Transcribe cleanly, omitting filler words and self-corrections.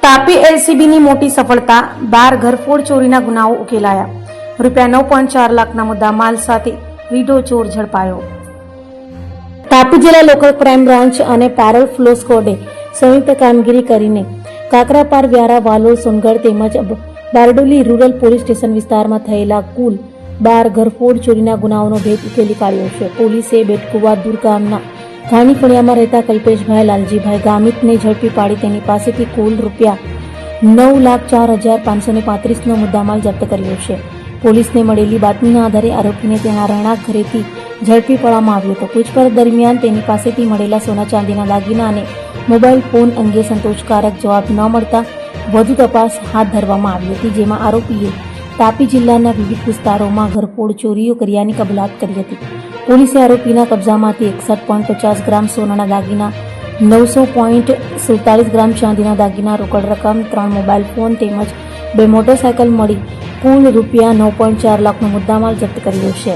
તાપી એલસીબીની મોટી સફળતા, 12 ઘરફોડ ચોરીના ગુનાઓ ઉકેલાયા. રૂપિયા 9.4 લાખના મુદ્દામાલ સાથે રીઢો ચોર ઝડપાયો. તાપી જિલ્લા લોકલ ક્રાઇમ બ્રાન્ચ અને પેરોલ ફ્લો સ્કોડે સંયુક્ત કામગીરી કરીને કાકરાપાર, વ્યારા, વાલોડ, સોનગઢ તેમજ બારડોલી રૂરલ પોલીસ સ્ટેશન વિસ્તારમાં થયેલા કુલ 12 ઘરફોડ ચોરીના ગુનાઓનો ભેદ ઉકેલી કાઢ્યો છે. પોલીસે બેટકુવા દૂર ગામના ઘાણી ફળિયામાં રહેતા કલ્પેશભાઈ લાલજીભાઈ ગામિતને ઝડપી પાડી તેની પાસેથી કુલ રૂપિયા 9,04,535નો મુદ્દામાલ જપ્ત કર્યો છે. પોલીસને મળેલી બાતમીના આધારે આરોપીને તેના રહેણાંક ઘરેથી ઝડપી પાડવામાં આવ્યો હતો. પૂછપરછ દરમિયાન તેની પાસેથી મળેલા સોના ચાંદીના દાગીના અને મોબાઈલ ફોન અંગે સંતોષકારક જવાબ ન મળતા વધુ તપાસ હાથ ધરવામાં આવી હતી, જેમાં આરોપીએ તાપી જિલ્લાના વિવિધ વિસ્તારોમાં ઘરફોડ ચોરીઓ કર્યાની કબૂલાત કરી હતી. પોલીસે આરોપીના કબજામાંથી 61.50 ગ્રામ સોનાના દાગીના, 900.47 ગ્રામ ચાંદીના દાગીના, રોકડ રકમ, 3 મોબાઈલ ફોન તેમજ 2 મોટરસાયકલ મળી કુલ રૂપિયા 9.4 લાખનો મુદ્દામાલ જપ્ત કર્યો છે.